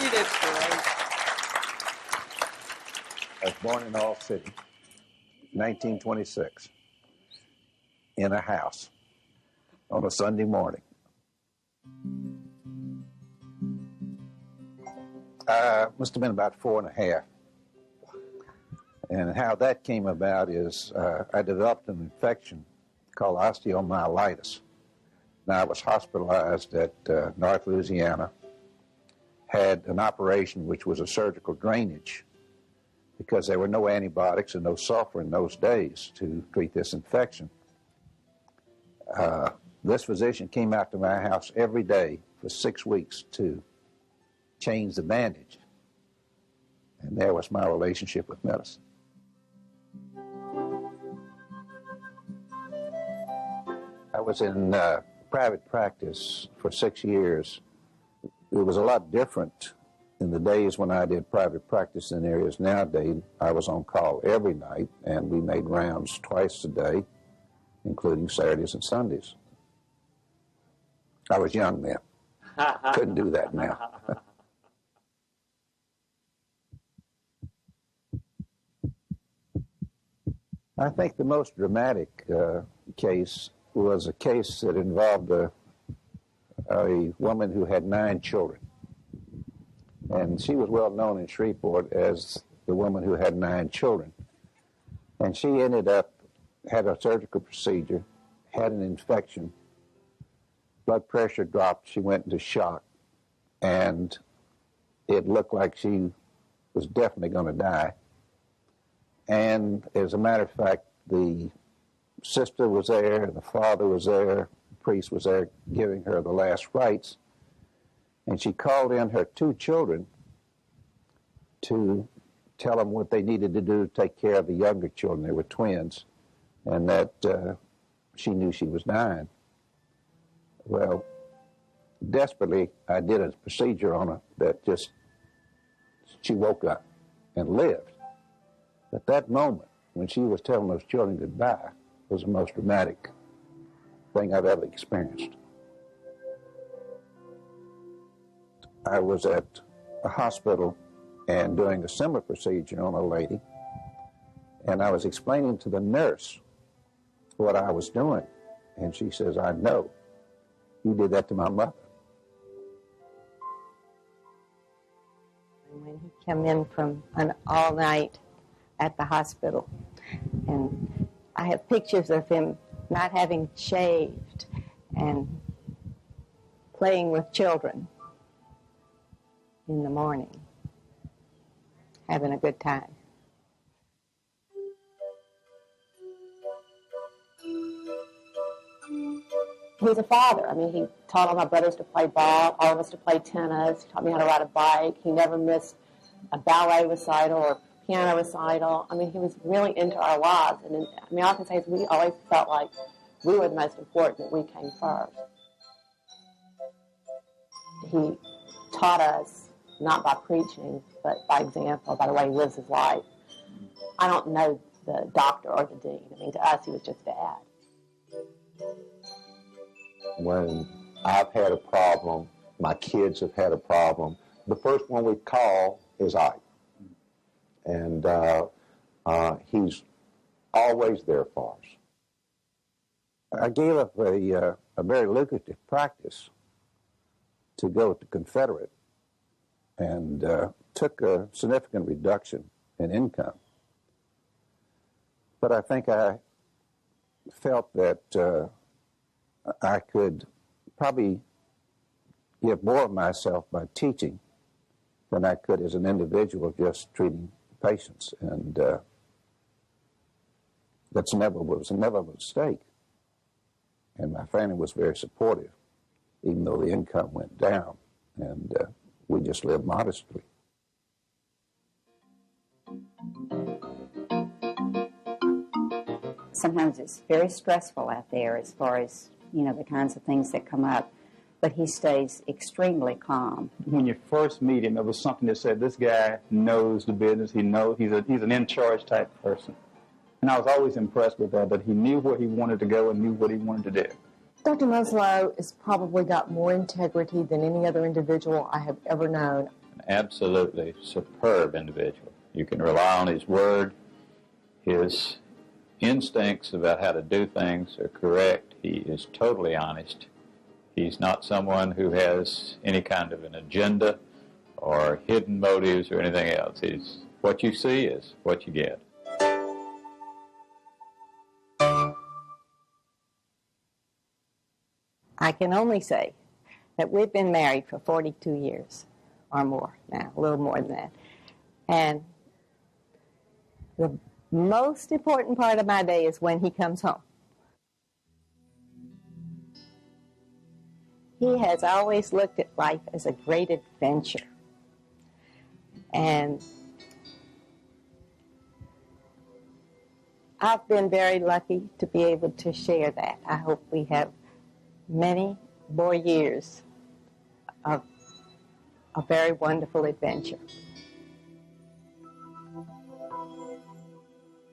You did great. I was born in All City, 1926, in a house on a Sunday morning. Must have been about 4.5. And how that came about is I developed an infection called osteomyelitis. Now, I was hospitalized at North Louisiana, had an operation which was a surgical drainage because there were no antibiotics and no sulfur in those days to treat this infection. This physician came out to my house every day for 6 weeks to change the bandage. And there was my relationship with medicine. I was in private practice for 6 years. It was a lot different in the days when I did private practice than there is nowadays. I was on call every night, and we made rounds twice a day, including Saturdays and Sundays. I was young then. Couldn't do that now. I think the most dramatic case was a case that involved a woman who had 9 children. And she was well known in Shreveport as the woman who had 9 children. And she ended up, had a surgical procedure, had an infection, blood pressure dropped, she went into shock, and it looked like she was definitely going to die. And as a matter of fact, the sister was there, and the father was there, the priest was there giving her the last rites. And she called in her 2 children to tell them what they needed to do to take care of the younger children. They were twins, and that she knew she was dying. Well, desperately, I did a procedure on her that just, she woke up and lived. At that moment, when she was telling those children goodbye, was the most dramatic thing I've ever experienced. I was at a hospital and doing a similar procedure on a lady, and I was explaining to the nurse what I was doing, and she says, "I know. You did that to my mother." When he came in from an all-night at the hospital, and I have pictures of him not having shaved and playing with children in the morning, having a good time. He was a father. I mean, he taught all my brothers to play ball, all of us to play tennis. He taught me how to ride a bike. He never missed a ballet recital or piano recital. I mean, he was really into our lives. And all I can say is we always felt like we were the most important, that we came first. He taught us not by preaching, but by example, by the way he lives his life. I don't know the doctor or the dean. I mean, to us, he was just Dad. When I've had a problem, my kids have had a problem, the first one we call is Ike. And he's always there for us. I gave up a very lucrative practice to go to Confederate and took a significant reduction in income. But I think I felt that I could probably give more of myself by teaching than I could as an individual just treating patients, and that was never a mistake. And my family was very supportive, even though the income went down, and we just lived modestly. Sometimes it's very stressful out there as far as, the kinds of things that come up, but he stays extremely calm. When you first meet him, it was something that said, this guy knows the business. He knows he's an in-charge type person. And I was always impressed with that he knew where he wanted to go and knew what he wanted to do. Dr. Muslow has probably got more integrity than any other individual I have ever known. absolutely superb individual. You can rely on his word. His instincts about how to do things are correct. He is totally honest. He's not someone who has any kind of an agenda or hidden motives or anything else. He's, what you see is what you get. I can only say that we've been married for 42 years or more now, a little more than that. And the most important part of my day is when he comes home. He has always looked at life as a great adventure. And I've been very lucky to be able to share that. I hope we have many more years of a very wonderful adventure.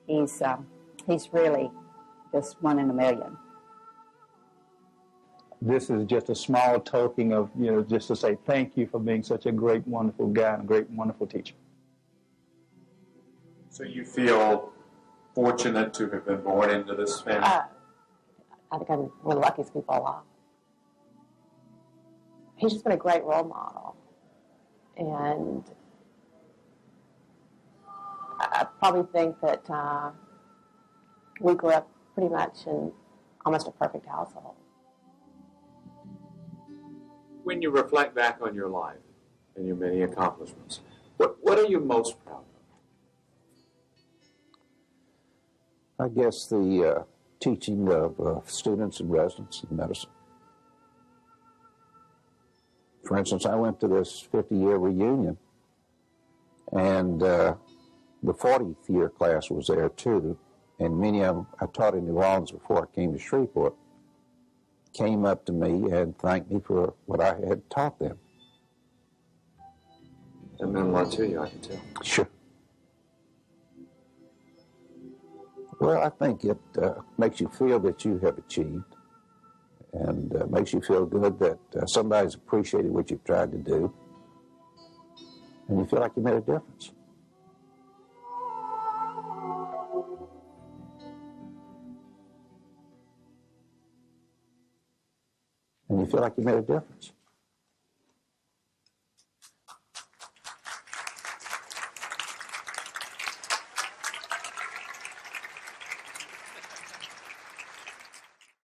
He's really just one in a million. This is just a small token of, just to say thank you for being such a great, wonderful guy and a great, wonderful teacher. So you feel fortunate to have been born into this family? I think I'm one of the luckiest people alive. He's just been a great role model. And I probably think that we grew up pretty much in almost a perfect household. When you reflect back on your life and your many accomplishments, what are you most proud of? I guess the teaching of students and residents in medicine. For instance, I went to this 50-year reunion, and the 40th year class was there too, and many of them I taught in New Orleans before I came to Shreveport, came up to me and thanked me for what I had taught them. It meant a lot to you, I can tell. Sure. Well, I think it makes you feel that you have achieved, and makes you feel good that somebody's appreciated what you've tried to do, and you feel like you made a difference. And you feel like you made a difference.